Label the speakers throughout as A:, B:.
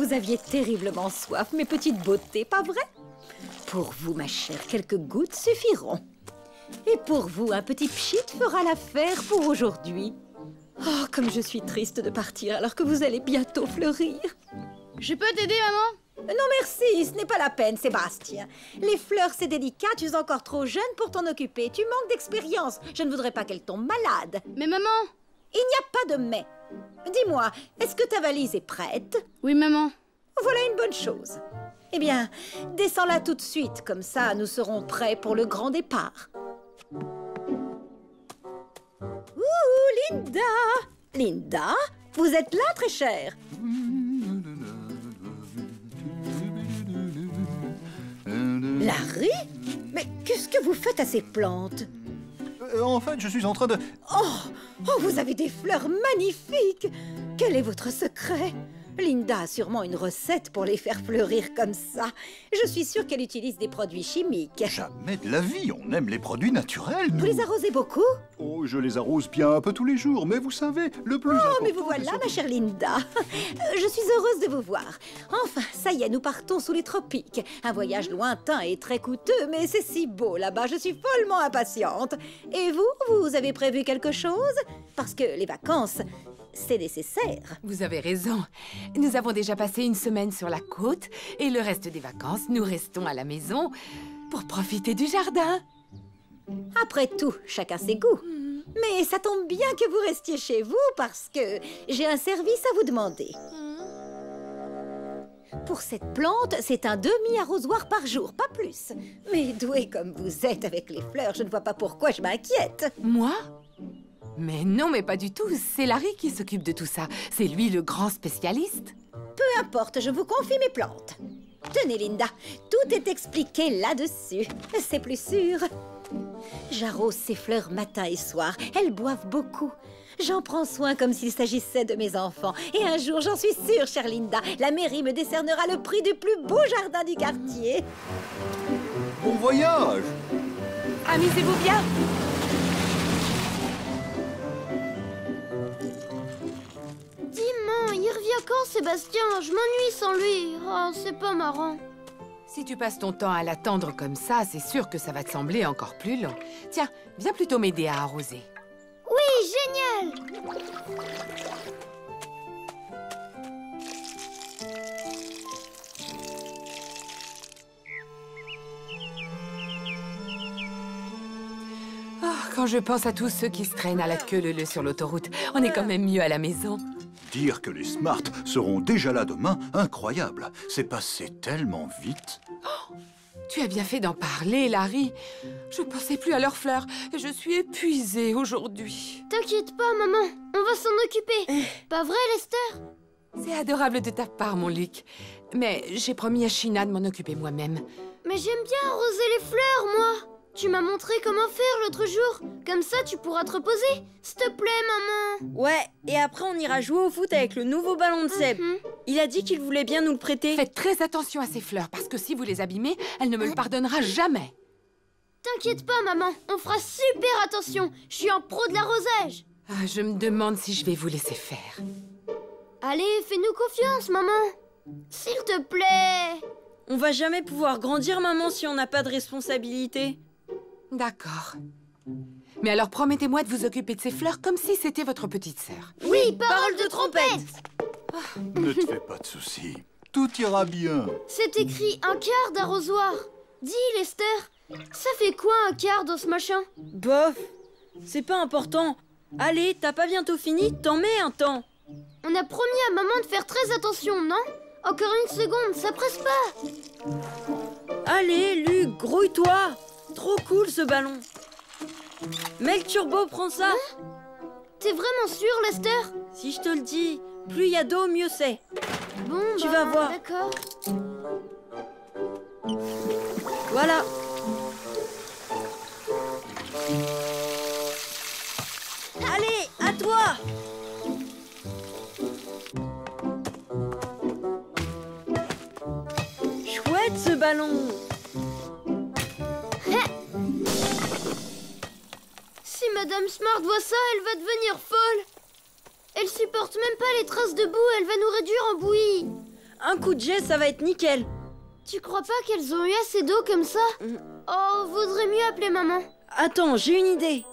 A: vous aviez terriblement soif, mes petites beautés, pas vrai? Pour vous, ma chère, quelques gouttes suffiront. Et pour vous, un petit pchit fera l'affaire pour aujourd'hui. Oh, comme je suis triste de partir alors que vous allez bientôt fleurir.
B: Je peux t'aider, maman?
A: Non, merci, ce n'est pas la peine, Sébastien. Les fleurs, c'est délicat, tu es encore trop jeune pour t'en occuper. Tu manques d'expérience. Je ne voudrais pas qu'elle tombe malade.
B: Mais maman!
A: Il n'y a pas de mais. Dis-moi, est-ce que ta valise est prête?
B: Oui, maman.
A: Voilà une bonne chose. Eh bien, descends-la tout de suite, comme ça nous serons prêts pour le grand départ. Ouh, Linda! Linda, vous êtes là, très chère? Larry? Mais qu'est-ce que vous faites à ces plantes?
C: En fait, je suis en train de...
A: Oh, vous avez des fleurs magnifiques! Quel est votre secret? Linda a sûrement une recette pour les faire fleurir comme ça. Je suis sûre qu'elle utilise des produits chimiques.
C: Jamais de la vie, on aime les produits naturels, nous.
A: Vous les arrosez beaucoup?
C: Oh, je les arrose bien un peu tous les jours, mais vous savez, le plus important...
A: Oh, mais vous voilà, ma chère Linda. Je suis heureuse de vous voir. Enfin, ça y est, nous partons sous les tropiques. Un voyage lointain et très coûteux, mais c'est si beau là-bas, je suis follement impatiente. Et vous avez prévu quelque chose? Parce que les vacances... c'est nécessaire.
D: Vous avez raison. Nous avons déjà passé une semaine sur la côte et le reste des vacances, nous restons à la maison pour profiter du jardin.
A: Après tout, chacun ses goûts. Mais ça tombe bien que vous restiez chez vous parce que j'ai un service à vous demander. Pour cette plante, c'est un demi-arrosoir par jour, pas plus. Mais doué comme vous êtes avec les fleurs, je ne vois pas pourquoi je m'inquiète.
D: Moi? Mais non, mais pas du tout. C'est Larry qui s'occupe de tout ça. C'est lui le grand spécialiste.
A: Peu importe, je vous confie mes plantes. Tenez, Linda, tout est expliqué là-dessus. C'est plus sûr. J'arrose ces fleurs matin et soir. Elles boivent beaucoup. J'en prends soin comme s'il s'agissait de mes enfants. Et un jour, j'en suis sûre, chère Linda, la mairie me décernera le prix du plus beau jardin du quartier.
C: Bon voyage!
D: Amusez-vous bien.
B: Dis-moi, il revient quand, Sébastien? Je m'ennuie sans lui. Oh, c'est pas marrant.
D: Si tu passes ton temps à l'attendre comme ça, c'est sûr que ça va te sembler encore plus long. Tiens, viens plutôt m'aider à arroser.
B: Oui, génial!
D: Oh, quand je pense à tous ceux qui se traînent à la queue leu-leu sur l'autoroute, on est quand même mieux à la maison.
C: Dire que les Smart seront déjà là demain, incroyable. C'est passé tellement vite.
D: Oh, tu as bien fait d'en parler, Larry. Je ne pensais plus à leurs fleurs et je suis épuisée aujourd'hui.
B: T'inquiète pas, maman. On va s'en occuper. Pas vrai, Lester?
D: C'est adorable de ta part, mon Luc. Mais j'ai promis à Sheena de m'en occuper moi-même.
B: Mais j'aime bien arroser les fleurs, moi. Tu m'as montré comment faire l'autre jour. Comme ça, tu pourras te reposer. S'il te plaît, maman.
E: Ouais, et après on ira jouer au foot avec le nouveau ballon de Seb. Il a dit qu'il voulait bien nous le prêter.
D: Faites très attention à ces fleurs, parce que si vous les abîmez, elle ne me le pardonnera jamais.
B: T'inquiète pas, maman. On fera super attention. Je suis un pro de l'arrosage.
D: Ah, je me demande si je vais vous laisser faire.
B: Allez, fais-nous confiance, maman. S'il te plaît.
E: On va jamais pouvoir grandir, maman, si on n'a pas de responsabilité.
D: D'accord. Mais alors promettez-moi de vous occuper de ces fleurs comme si c'était votre petite sœur.
B: Oui, parole de trompette.
C: Ne te fais pas de soucis. Tout ira bien.
B: C'est écrit un quart d'arrosoir. Dis, Lester, ça fait quoi un quart dans ce machin?
E: Bof, c'est pas important. Allez, t'as pas bientôt fini? T'en mets un temps.
B: On a promis à maman de faire très attention, non? Encore une seconde, ça presse pas.
E: Allez, Luc, grouille-toi. Trop cool ce ballon. Mec Turbo, prends ça.
B: T'es vraiment sûr, Lester?
E: Si je te le dis, plus il y a d'eau, mieux c'est.
B: Bon,
E: Tu vas voir.
B: D'accord.
E: Voilà. Allez, à toi. Chouette ce ballon.
B: Si Madame Smart voit ça, elle va devenir folle. Elle supporte même pas les traces de boue, elle va nous réduire en bouillie.
E: Un coup de jet, ça va être nickel.
B: Tu crois pas qu'elles ont eu assez d'eau comme ça? Oh, vaudrait mieux appeler maman.
E: Attends, j'ai une idée.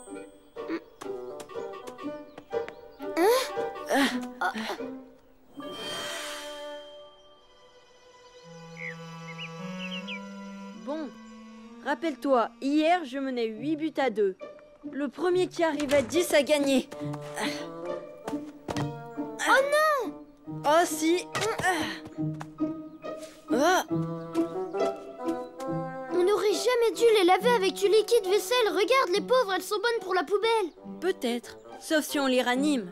E: Bon, rappelle-toi, hier je menais 8 buts à 2. Le premier qui arrive à 10 a gagné.
B: Oh non!
E: Oh si. Ah.
B: On n'aurait jamais dû les laver avec du liquide vaisselle. Regarde, les pauvres, elles sont bonnes pour la poubelle.
E: Peut-être, sauf si on les ranime.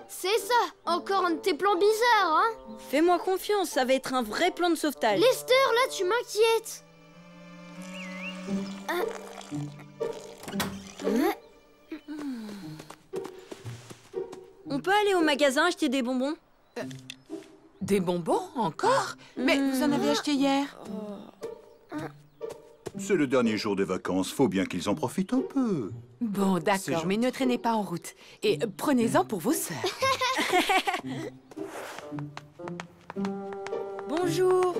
B: C'est ça, encore un de tes plans bizarres, hein?
E: Fais-moi confiance, ça va être un vrai plan de sauvetage.
B: Lester, là, tu m'inquiètes.
E: On peut aller au magasin acheter des bonbons?
D: Des bonbons, encore? Mais vous en avez acheté hier.
C: C'est le dernier jour des vacances, faut bien qu'ils en profitent un peu.
D: Bon,
C: C'est
D: d'accord,
C: gentil.
D: mais ne traînez pas en route. Et prenez-en pour vos sœurs.
E: Bonjour.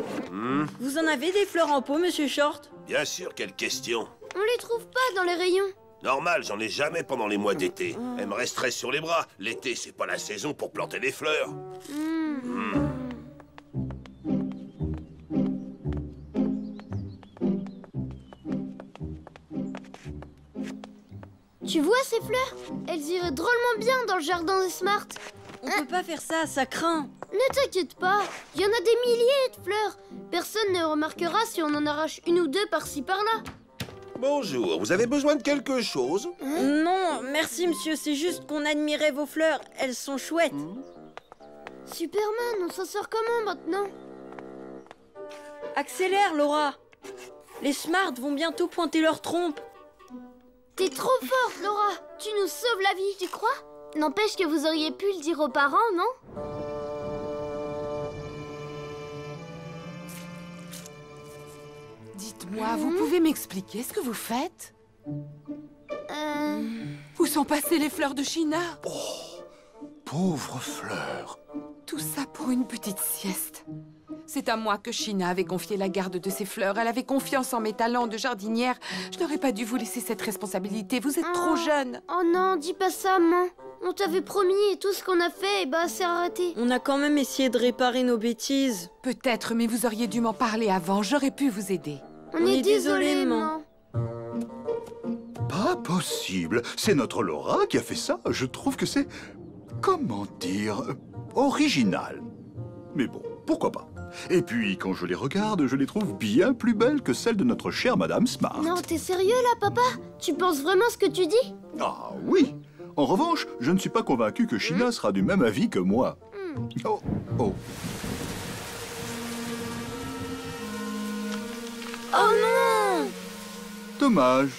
E: Vous en avez des fleurs en pot, monsieur Short?
F: Bien sûr, quelle question.
B: On les trouve pas dans les rayons.
F: Normal, j'en ai jamais pendant les mois d'été. Elles me resteraient sur les bras. L'été, c'est pas la saison pour planter des fleurs.
B: Tu vois ces fleurs? Elles iraient drôlement bien dans le jardin des Smart.
E: On peut pas faire ça, ça craint.
B: Ne t'inquiète pas, il y en a des milliers de fleurs. Personne ne remarquera si on en arrache une ou deux par-ci par-là.
F: Bonjour, vous avez besoin de quelque chose?
E: Non, merci monsieur, c'est juste qu'on admirait vos fleurs. Elles sont chouettes.
B: Superman, on s'en sort comment maintenant?
E: Accélère, Laura. Les Smart vont bientôt pointer leur trompe.
B: T'es trop forte, Laura. Tu nous sauves la vie, tu crois? N'empêche que vous auriez pu le dire aux parents, non?
D: Dites-moi, vous pouvez m'expliquer ce que vous faites? Où sont passées les fleurs de China?
C: Pauvres fleurs.
D: Tout ça pour une petite sieste. C'est à moi que China avait confié la garde de ses fleurs. Elle avait confiance en mes talents de jardinière. Je n'aurais pas dû vous laisser cette responsabilité. Vous êtes trop jeune.
B: Oh non, dis pas ça, maman. On t'avait promis et tout ce qu'on a fait, et bah, c'est arrêté.
E: On a quand même essayé de réparer nos bêtises.
D: Peut-être, mais vous auriez dû m'en parler avant. J'aurais pu vous aider.
B: On est désolé, maman.
C: Pas possible. C'est notre Laura qui a fait ça. Je trouve que c'est... comment dire... original. Mais bon, pourquoi pas. Et puis, quand je les regarde, je les trouve bien plus belles que celles de notre chère Madame Smart.
B: Non, t'es sérieux là, papa? Tu penses vraiment ce que tu dis?
C: Ah oui. En revanche, je ne suis pas convaincu que China sera du même avis que moi. Oh, oh.
B: Oh non!
C: Dommage.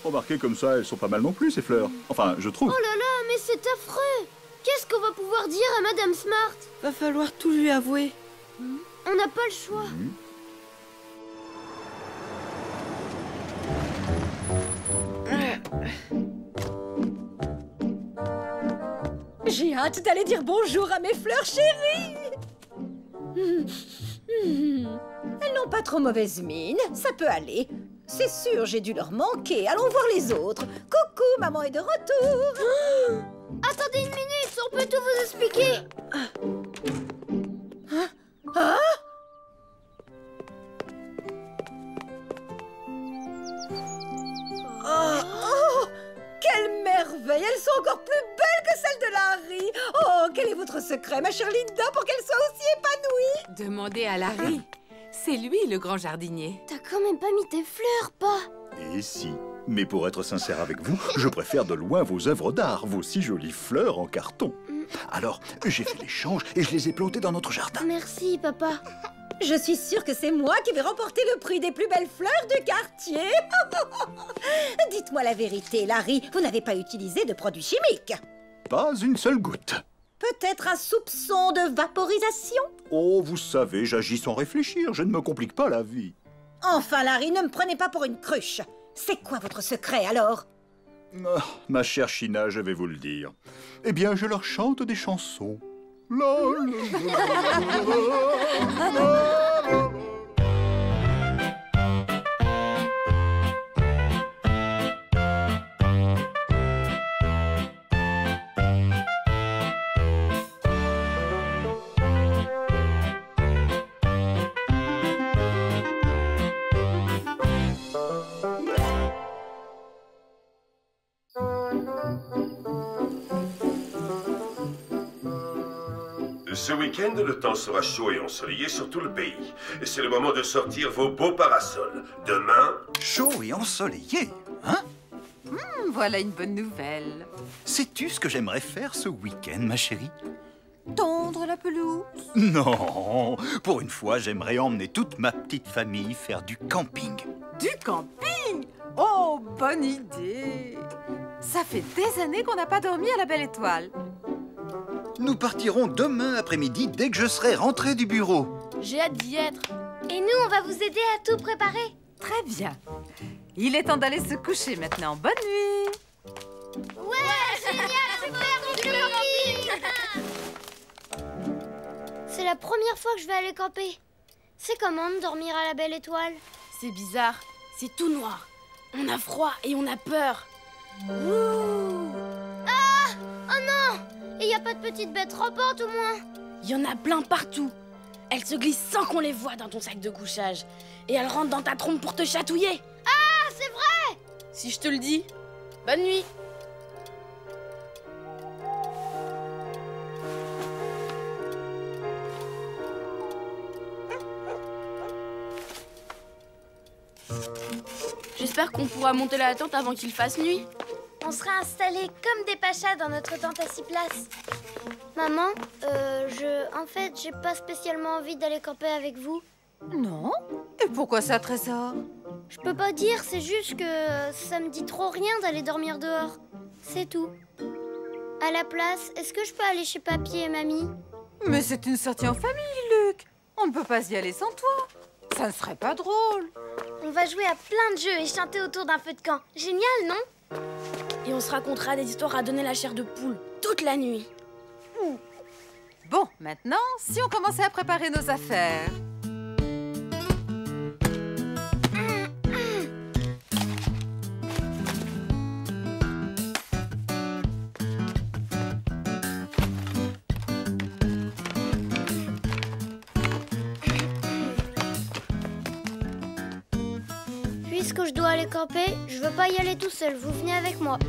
C: Remarquez comme ça, elles sont pas mal non plus, ces fleurs. Enfin, je trouve.
B: Oh là là, mais c'est affreux! Qu'est-ce qu'on va pouvoir dire à Madame Smart?
E: Va falloir tout lui avouer.
B: On n'a pas le choix.
A: J'ai hâte d'aller dire bonjour à mes fleurs chéries. Elles n'ont pas trop mauvaise mine, ça peut aller. C'est sûr, j'ai dû leur manquer. Allons voir les autres. Coucou, maman est de retour.
B: Attendez une minute, on peut tout vous expliquer.
A: Oh, quelle merveille. Elles sont encore plus belles que celles de Larry. Oh, quel est votre secret, ma chère Linda, pour qu'elles soient aussi épanouies?
D: Demandez à Larry. C'est lui le grand jardinier.
B: T'as quand même pas mis tes fleurs, pas?
C: Et si. Mais pour être sincère avec vous, je préfère de loin vos œuvres d'art, vos si jolies fleurs en carton. Alors, j'ai fait l'échange et je les ai plantées dans notre jardin.
B: Merci, papa.
A: Je suis sûre que c'est moi qui vais remporter le prix des plus belles fleurs du quartier. Dites-moi la vérité, Larry, vous n'avez pas utilisé de produits chimiques?
C: Pas une seule goutte.
A: Peut-être un soupçon de vaporisation?
C: Oh, vous savez, j'agis sans réfléchir, je ne me complique pas la vie.
A: Enfin, Larry, ne me prenez pas pour une cruche. C'est quoi votre secret, alors?
C: Ah, ma chère China, je vais vous le dire. Eh bien, je leur chante des chansons.
F: Ce week-end, le temps sera chaud et ensoleillé sur tout le pays. Et c'est le moment de sortir vos beaux parasols. Demain...
C: Chaud et ensoleillé, hein?
D: Voilà une bonne nouvelle.
C: Sais-tu ce que j'aimerais faire ce week-end, ma chérie?
D: Tondre la pelouse.
C: Non, pour une fois, j'aimerais emmener toute ma petite famille faire du camping.
D: Du camping? Oh, bonne idée. Ça fait des années qu'on n'a pas dormi à la Belle Étoile.
C: Nous partirons demain après-midi dès que je serai rentré du bureau.
B: J'ai hâte d'y être. Et nous, on va vous aider à tout préparer.
D: Très bien. Il est temps d'aller se coucher maintenant. Bonne nuit.
B: Ouais, génial, super, c'est la première fois que je vais aller camper. C'est comment de dormir à la Belle Étoile?
G: C'est bizarre, c'est tout noir. On a froid et on a peur.
B: Ah! Oh non! Et y a pas de petites bêtes rampantes au moins?
G: Il y en a plein partout. Elles se glissent sans qu'on les voie dans ton sac de couchage. Et elles rentrent dans ta trompe pour te chatouiller.
B: Ah, c'est vrai!
G: Si je te le dis, bonne nuit. J'espère qu'on pourra monter la tente avant qu'il fasse nuit.
B: On sera installés comme des pachas dans notre tente à 6 places. Maman, en fait, j'ai pas spécialement envie d'aller camper avec vous.
D: Non? Et pourquoi ça, Trésor?
B: Je peux pas dire, c'est juste que ça me dit trop rien d'aller dormir dehors. C'est tout. À la place, est-ce que je peux aller chez Papy et Mamie?
D: Mais c'est une sortie en famille, Luc. On ne peut pas y aller sans toi. Ça ne serait pas drôle.
B: On va jouer à plein de jeux et chanter autour d'un feu de camp. Génial, non?
G: Et on se racontera des histoires à donner la chair de poule toute la nuit.
D: Bon, maintenant, si on commençait à préparer nos affaires.
B: Puisque je dois aller camper, je veux pas y aller tout seul. Vous venez avec moi.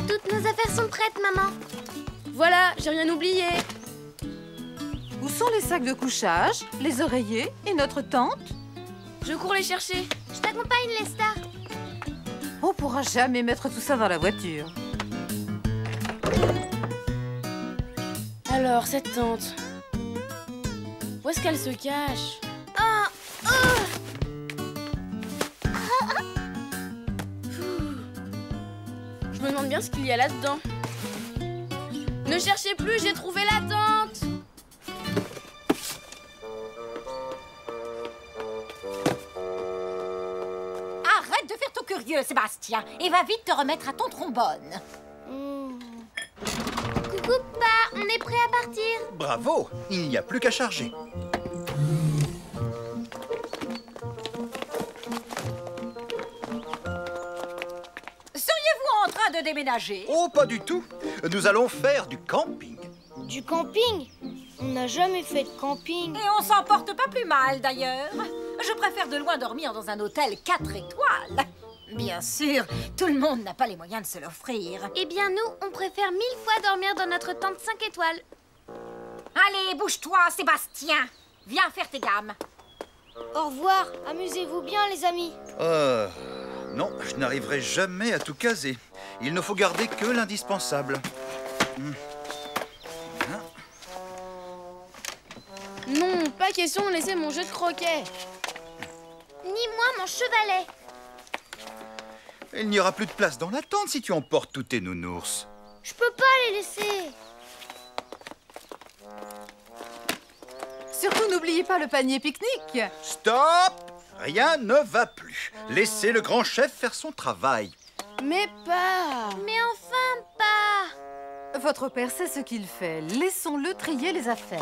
B: Toutes nos affaires sont prêtes, maman.
G: Voilà, j'ai rien oublié.
D: Où sont les sacs de couchage, les oreillers et notre tente?
G: Je cours les chercher.
B: Je t'accompagne, Lesta.
D: On pourra jamais mettre tout ça dans la voiture.
G: Alors, cette tente, où est-ce qu'elle se cache? Je me demande bien ce qu'il y a là-dedans. Ne cherchez plus, j'ai trouvé la tente.
A: Arrête de faire ton curieux, Sébastien, et va vite te remettre à ton trombone.
B: Coucou, papa, on est prêt à partir.
C: Bravo, il n'y a plus qu'à charger.
A: Seriez-vous en train de déménager?
C: Oh, pas du tout. Nous allons faire du camping.
B: Du camping? On n'a jamais fait de camping.
A: Et on s'en porte pas plus mal, d'ailleurs. Je préfère de loin dormir dans un hôtel 4 étoiles. Bien sûr, tout le monde n'a pas les moyens de se l'offrir.
B: Eh bien, nous, on préfère 1000 fois dormir dans notre tente 5 étoiles.
A: Allez, bouge-toi, Sébastien. Viens faire tes gammes.
B: Au revoir, amusez-vous bien, les amis.
C: Non, je n'arriverai jamais à tout caser. Il ne faut garder que l'indispensable.
G: Non, pas question de laisser mon jeu de croquet.
B: Ni moi, mon chevalet.
C: Il n'y aura plus de place dans la tente si tu emportes tous tes nounours.
B: Je peux pas les laisser.
D: Surtout, n'oubliez pas le panier pique-nique.
C: Stop! Rien ne va plus. Laissez le grand chef faire son travail.
G: Mais pas.
B: Mais enfin pas.
H: Votre père sait ce qu'il fait. Laissons-le trier les affaires.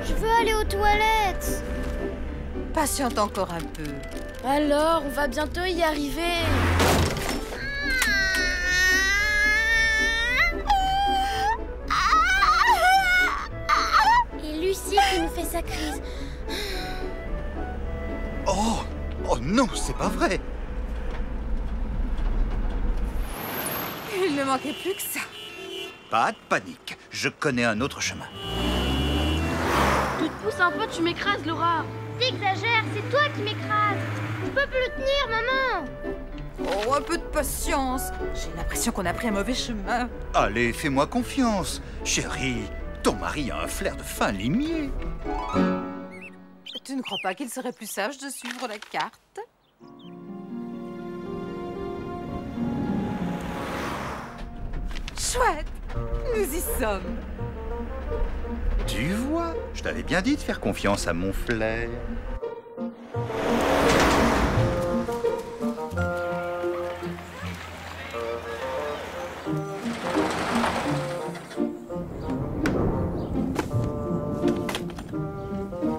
B: Je veux aller aux toilettes.
H: Patiente encore un peu.
G: Alors, on va bientôt y arriver.
B: Et Lucie qui nous fait sa crise.
C: Oh, oh non, c'est pas vrai.
H: Il ne manquait plus que ça.
C: Pas de panique, je connais un autre chemin.
G: Tu te pousses un peu, tu m'écrases, Laura.
B: T'exagères, c'est toi qui m'écrases. Je peux plus le tenir, maman.
H: Oh, un peu de patience. J'ai l'impression qu'on a pris un mauvais chemin.
C: Allez, fais-moi confiance. Chérie, ton mari a un flair de fin limier.
H: Tu ne crois pas qu'il serait plus sage de suivre la carte? Chouette! Nous y sommes.
C: Tu vois, je t'avais bien dit de faire confiance à mon flair.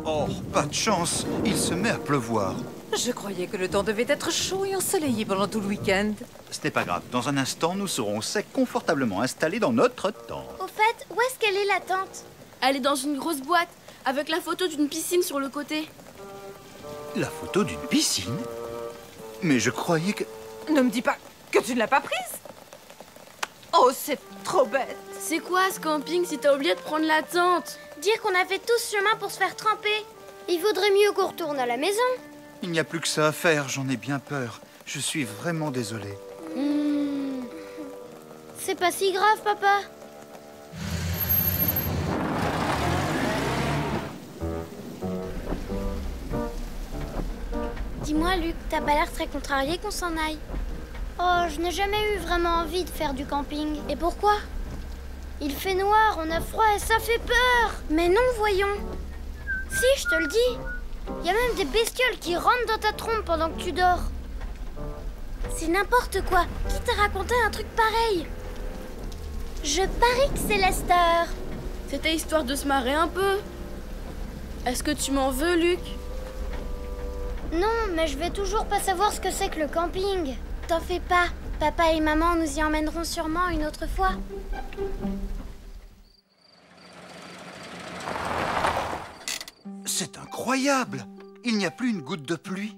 C: Oh, pas de chance, il se met à pleuvoir.
H: Je croyais que le temps devait être chaud et ensoleillé pendant tout le week-end.
C: Ce n'est pas grave, dans un instant, nous serons secs confortablement installés dans notre tente.
B: Au fait, où est-ce qu'elle est la tente?
G: Elle est dans une grosse boîte, avec la photo d'une piscine sur le côté.
C: La photo d'une piscine? Mais je croyais que...
H: Ne me dis pas que tu ne l'as pas prise. Oh, c'est trop bête.
G: C'est quoi ce camping si t'as oublié de prendre la tente?
B: Dire qu'on a fait tout ce chemin pour se faire tremper. Il vaudrait mieux qu'on retourne à la maison.
C: Il n'y a plus que ça à faire, j'en ai bien peur. Je suis vraiment désolé.
B: C'est pas si grave, papa. Dis-moi, Luc, t'as pas l'air très contrarié qu'on s'en aille. Oh, je n'ai jamais eu vraiment envie de faire du camping. Et pourquoi? Il fait noir, on a froid et ça fait peur. Mais non, voyons. Si, je te le dis. Il y a même des bestioles qui rentrent dans ta trompe pendant que tu dors. C'est n'importe quoi. Qui t'a raconté un truc pareil? Je parie que c'est Lester.
G: C'était histoire de se marrer un peu. Est-ce que tu m'en veux, Luc?
B: Non, mais je vais toujours pas savoir ce que c'est que le camping. T'en fais pas. Papa et maman nous y emmèneront sûrement une autre fois.
C: C'est incroyable! Il n'y a plus une goutte de pluie.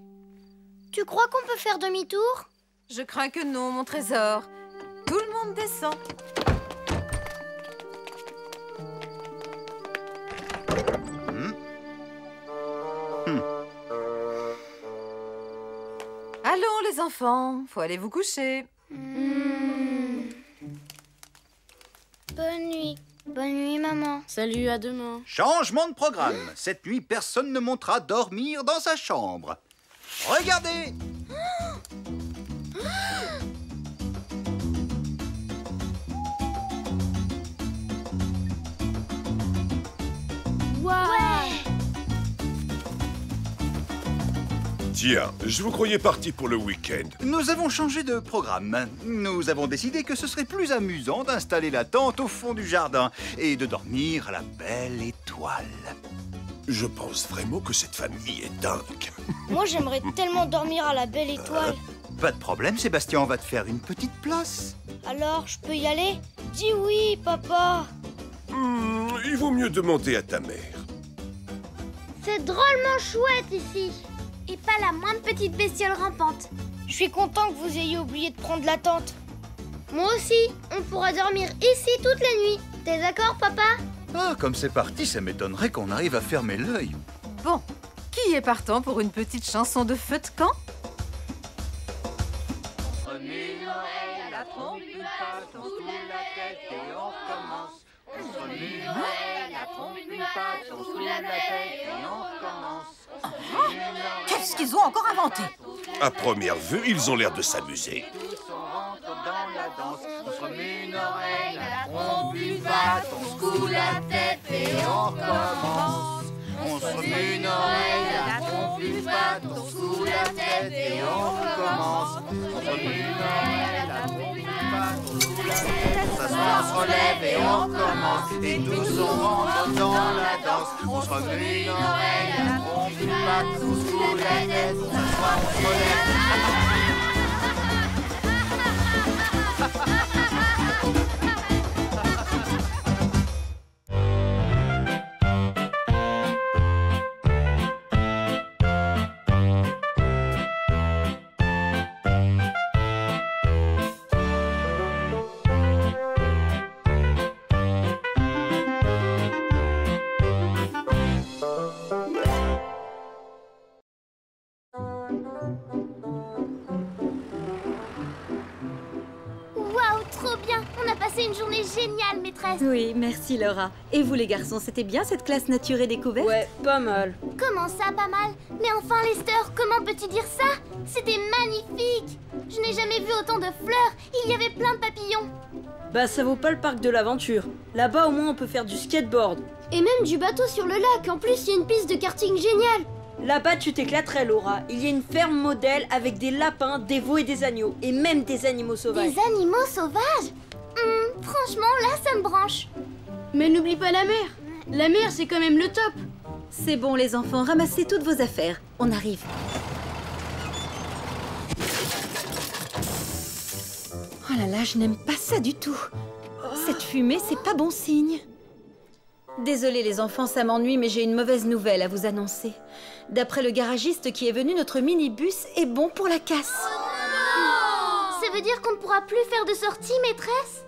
B: Tu crois qu'on peut faire demi-tour?
H: Je crains que non, mon trésor. Tout le monde descend. Allons, les enfants, faut aller vous coucher.
B: Bonne nuit. Bonne nuit, maman.
G: Salut, à demain.
C: Changement de programme. Cette nuit, personne ne montera dormir dans sa chambre. Regardez!
F: Tiens, je vous croyais parti pour le week-end.
C: Nous avons changé de programme. Nous avons décidé que ce serait plus amusant d'installer la tente au fond du jardin et de dormir à la belle étoile.
F: Je pense vraiment que cette famille est dingue.
B: Moi, j'aimerais tellement dormir à la belle étoile.
C: Pas de problème, Sébastien, on va te faire une petite place.
B: Alors, je peux y aller? Dis oui, papa.
F: Il vaut mieux demander à ta mère.
B: C'est drôlement chouette ici. Et pas la moindre petite bestiole rampante. Je suis content que vous ayez oublié de prendre la tente. Moi aussi, on pourra dormir ici toute la nuit. T'es d'accord, papa?
C: Ah, comme c'est parti, ça m'étonnerait qu'on arrive à fermer l'œil.
H: Bon, qui est partant pour une petite chanson de feu de camp?
I: Prenez Noël, la trompe une patte, on soulève la tête et on recommence. Prenez Noël, la trompe une patte, on soulève la tête et on recommence.
H: Qu'est-ce qu'ils ont encore inventé?
F: À première vue, ils ont l'air de s'amuser.
I: Tous on rentre dans la danse, on se remet une oreille à la trompe, une patte, on se coule la tête et on recommence. On se remet une oreille à la trompe, une patte, on se coule la tête et on recommence. On se remet une oreille à la trompe, une patte, on se coule la tête, on s'assoit, on se relève et on recommence. Et tous on rentre dans la danse, on se remet une oreille à la trompe, une patte, on se coule la tête, on s'assoit, on se relève.
B: Waouh, trop bien! On a passé une journée géniale, maîtresse!
A: Oui, merci Laura. Et vous les garçons, c'était bien cette classe nature et découverte?
E: Ouais, pas mal.
B: Comment ça, pas mal? Mais enfin, Lester, comment peux-tu dire ça? C'était magnifique! Je n'ai jamais vu autant de fleurs. Il y avait plein de papillons.
E: Bah ça vaut pas le parc de l'aventure. Là-bas au moins on peut faire du skateboard.
B: Et même du bateau sur le lac. En plus, il y a une piste de karting géniale.
E: Là-bas tu t'éclaterais Laura. Il y a une ferme modèle avec des lapins, des veaux et des agneaux. Et même des animaux sauvages.
B: Des animaux sauvages? Franchement, là, ça me branche.
G: Mais n'oublie pas la mer. La mer, c'est quand même le top.
A: C'est bon les enfants, ramassez toutes vos affaires. On arrive. Oh là là, je n'aime pas ça du tout. Cette fumée, c'est pas bon signe. Désolée les enfants, ça m'ennuie, mais j'ai une mauvaise nouvelle à vous annoncer. D'après le garagiste qui est venu, notre minibus est bon pour la casse.
B: Ça veut dire qu'on ne pourra plus faire de sortie, maîtresse?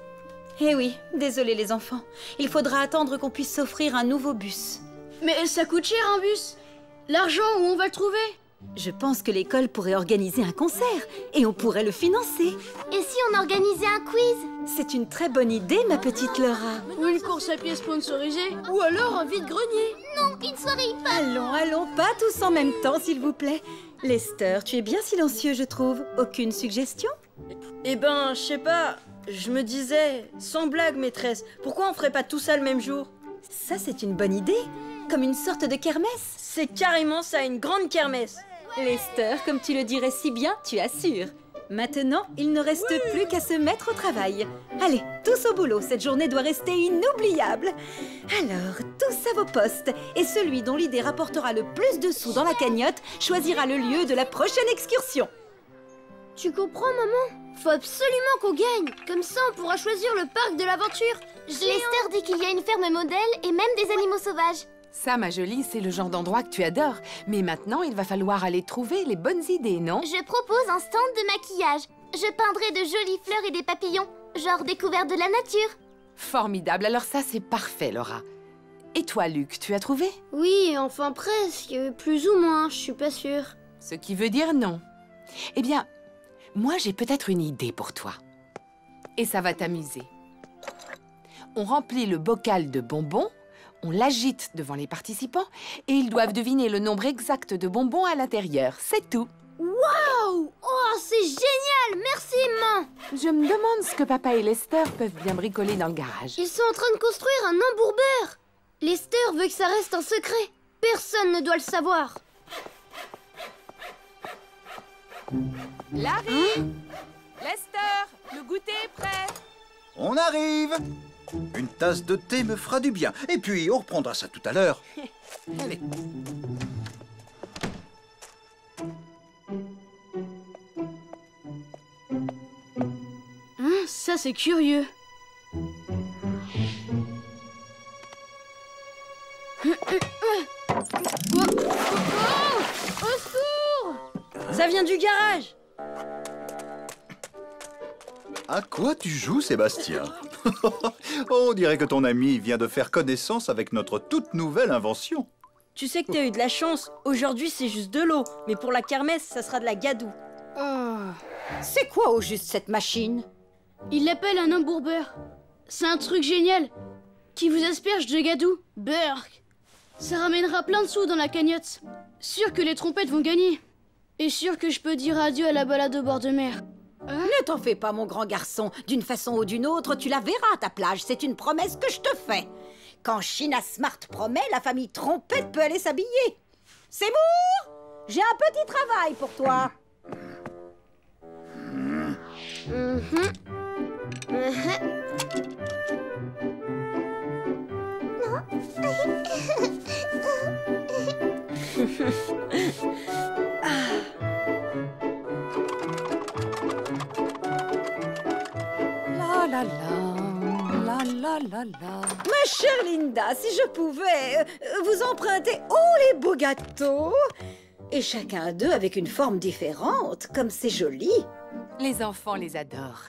A: Eh oui, désolée les enfants. Il faudra attendre qu'on puisse s'offrir un nouveau bus.
G: Mais ça coûte cher un bus. L'argent, où on va le trouver?
A: Je pense que l'école pourrait organiser un concert et on pourrait le financer.
B: Et si on organisait un quiz?
A: C'est une très bonne idée, ma petite Laura.
G: Ou une course à pied sponsorisée? Ou alors un vide-grenier?
B: Non, une soirée fun.
A: Allons, pas tous en même temps, s'il vous plaît. Lester, tu es bien silencieux, je trouve. Aucune suggestion?
E: Eh ben, je sais pas, je me disais, sans blague maîtresse, pourquoi on ferait pas tout ça le même jour?
A: Ça, c'est une bonne idée. Comme une sorte de kermesse.
E: C'est carrément ça, une grande kermesse.
A: Lester, comme tu le dirais si bien, tu assures. Maintenant, il ne reste plus qu'à se mettre au travail. Allez, tous au boulot, cette journée doit rester inoubliable. Alors, tous à vos postes, et celui dont l'idée rapportera le plus de sous dans la cagnotte choisira le lieu de la prochaine excursion.
B: Tu comprends, maman? Faut absolument qu'on gagne. Comme ça, on pourra choisir le parc de l'aventure. Lester dit qu'il y a une ferme modèle et même des animaux sauvages.
D: Ça, ma jolie, c'est le genre d'endroit que tu adores. Mais maintenant, il va falloir aller trouver les bonnes idées, non?
B: Je propose un stand de maquillage. Je peindrai de jolies fleurs et des papillons, genre découverte de la nature.
D: Formidable, alors ça, c'est parfait, Laura. Et toi, Luc, tu as trouvé?
G: Oui, enfin presque. Plus ou moins, je suis pas sûre.
D: Ce qui veut dire non. Eh bien, moi, j'ai peut-être une idée pour toi. Et ça va t'amuser. On remplit le bocal de bonbons, on l'agite devant les participants et ils doivent deviner le nombre exact de bonbons à l'intérieur. C'est tout.
B: Waouh! Oh, c'est génial! Merci, maman!
D: Je me demande ce que papa et Lester peuvent bien bricoler dans le garage.
B: Ils sont en train de construire un embourbeur! Lester veut que ça reste un secret. Personne ne doit le savoir.
D: Larry! Lester, le goûter est prêt.
J: On arrive! Une tasse de thé me fera du bien. Et puis, on reprendra ça tout à l'heure. Allez.
G: Ça, c'est curieux.
B: Au secours!
E: Ça vient du garage.
C: À quoi tu joues, Sébastien? On dirait que ton ami vient de faire connaissance avec notre toute nouvelle invention.
E: Tu sais que t'as eu de la chance. Aujourd'hui, c'est juste de l'eau. Mais pour la kermesse, ça sera de la gadoue.
A: C'est quoi au juste cette machine?
G: Il l'appelle un embourbeur. C'est un truc génial qui vous asperge de gadou. Burk. Ça ramènera plein de sous dans la cagnotte. Sûr que les trompettes vont gagner.
B: Et sûr que je peux dire adieu à la balade au bord de mer.
A: Ne t'en fais pas, mon grand garçon. D'une façon ou d'une autre, tu la verras à ta plage. C'est une promesse que je te fais. Quand China Smart promet, la famille Trompette peut aller s'habiller. Seymour, j'ai un petit travail pour toi.
D: La la la la.
A: Ma chère Linda, si je pouvais vous emprunter les beaux gâteaux. Et chacun d'eux avec une forme différente, comme c'est joli.
D: Les enfants les adorent.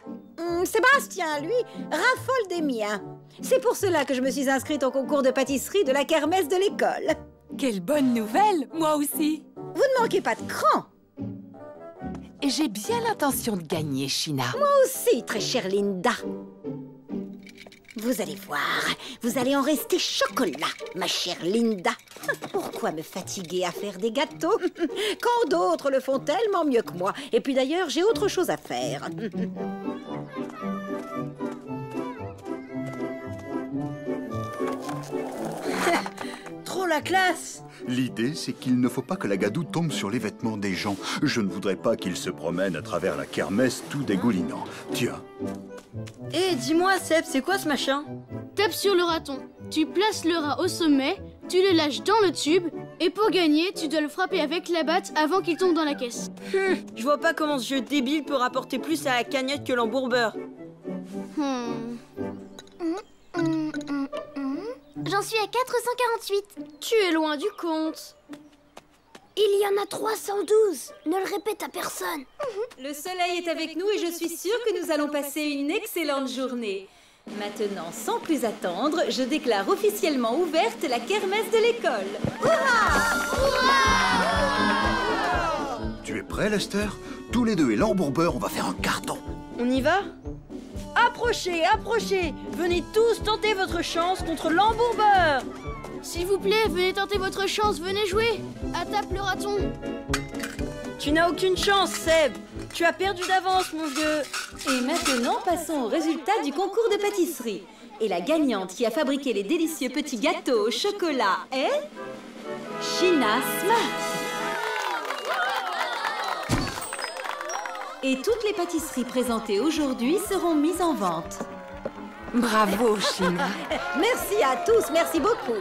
A: Sébastien, lui, raffole des miens. C'est pour cela que je me suis inscrite au concours de pâtisserie de la kermesse de l'école.
D: Quelle bonne nouvelle, moi aussi.
A: Vous ne manquez pas de cran.
D: Et j'ai bien l'intention de gagner, China.
A: Moi aussi, très chère Linda. Vous allez voir, vous allez en rester chocolat, ma chère Linda. Pourquoi me fatiguer à faire des gâteaux quand d'autres le font tellement mieux que moi? Et puis d'ailleurs, j'ai autre chose à faire.
E: Trop la classe!
C: L'idée, c'est qu'il ne faut pas que la gadoue tombe sur les vêtements des gens. Je ne voudrais pas qu'il se promène à travers la kermesse tout dégoulinant. Tiens.
E: Eh, dis-moi, Seb, c'est quoi ce machin?
B: Tape sur le raton. Tu places le rat au sommet, tu le lâches dans le tube, et pour gagner, tu dois le frapper avec la batte avant qu'il tombe dans la caisse.
E: Je vois pas comment ce jeu débile peut rapporter plus à la cagnotte que l'embourbeur.
B: J'en suis à 448. Tu es loin du compte. Il y en a 312. Ne le répète à personne.
K: Le soleil est avec nous et je suis sûre que nous allons passer une excellente journée. Maintenant, sans plus attendre, je déclare officiellement ouverte la kermesse de l'école.
C: Tu es prêt, Lester? Tous les deux et l'embourbeur, on va faire un carton.
E: On y va? Approchez, approchez! Venez tous tenter votre chance contre l'embourbeur!
B: S'il vous plaît, venez tenter votre chance, venez jouer. Attaque le raton.
E: Tu n'as aucune chance, Seb. Tu as perdu d'avance, mon vieux.
K: Et maintenant, passons au résultat du concours de pâtisserie. Et la gagnante qui a fabriqué les délicieux petits gâteaux au chocolat est... China Smart. Et toutes les pâtisseries présentées aujourd'hui seront mises en vente.
D: Bravo, China.
A: Merci à tous, merci beaucoup.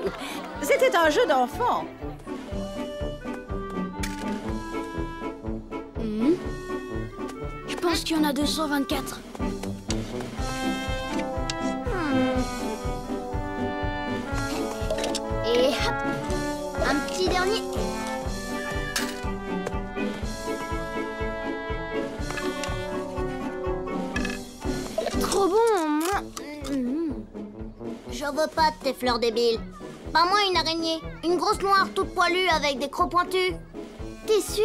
A: C'était un jeu d'enfant.
B: Je pense qu'il y en a 224. Et hop, un petit dernier. Trop bon.
L: J'en veux pas de tes fleurs débiles. Pas moi une araignée. Une grosse noire toute poilue avec des crocs pointus.
B: T'es sûr?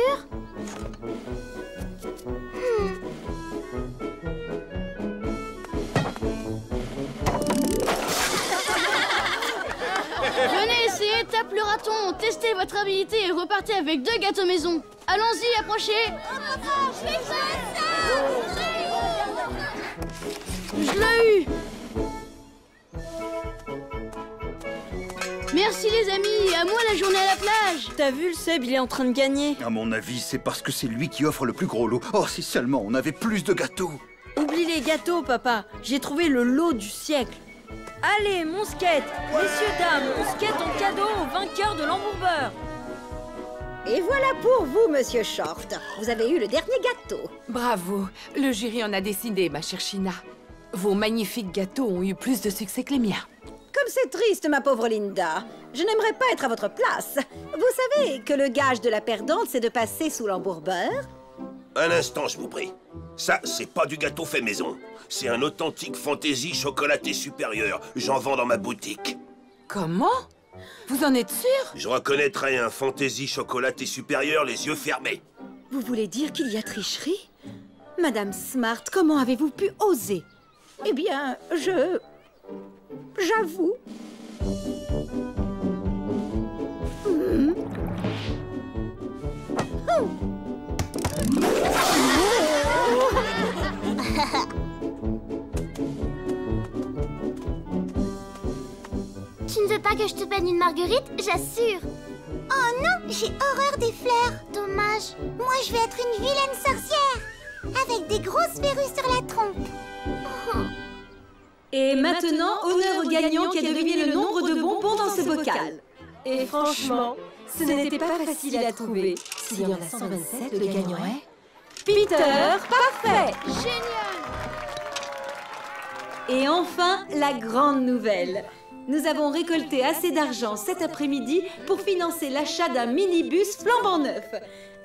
B: Venez essayer, tape le raton, testez votre habilité et repartez avec 2 gâteaux maison. Allons-y, approchez. Je l'ai eu. Merci les amis, à moi la journée à la plage.
E: T'as vu, le Seb, il est en train de gagner.
C: À mon avis, c'est parce que c'est lui qui offre le plus gros lot. Oh, si seulement on avait plus de gâteaux.
E: Oublie les gâteaux, papa. J'ai trouvé le lot du siècle. Allez, mon skate. Messieurs, dames, mon skate en cadeau au vainqueur de l'embourbeur.
A: Et voilà pour vous, monsieur Short. Vous avez eu le dernier gâteau.
D: Bravo. Le jury en a décidé, ma chère China. Vos magnifiques gâteaux ont eu plus de succès que les miens.
A: Comme c'est triste, ma pauvre Linda. Je n'aimerais pas être à votre place. Vous savez que le gage de la perdante, c'est de passer sous l'embourbeur?
F: Un instant, je vous prie. Ça, c'est pas du gâteau fait maison. C'est un authentique fantaisie chocolaté supérieur. J'en vends dans ma boutique.
D: Comment? Vous en êtes sûr?
F: Je reconnaîtrais un fantaisie chocolaté supérieur les yeux fermés.
K: Vous voulez dire qu'il y a tricherie? Madame Smart, comment avez-vous pu oser?
A: Eh bien, j'avoue.
L: que je te peine une marguerite, j'assure. Oh non, j'ai horreur des fleurs. Dommage. Moi, je vais être une vilaine sorcière. Avec des grosses verrues sur la trompe.
K: Et maintenant, honneur au gagnant qui a deviné le nombre de bonbons dans ce bocal. Et franchement, ce n'était pas facile à trouver. S'il y en a 127, le gagnant est... Peter, parfait!
B: Génial!
K: Et enfin, la grande nouvelle. Nous avons récolté assez d'argent cet après-midi pour financer l'achat d'un minibus flambant neuf.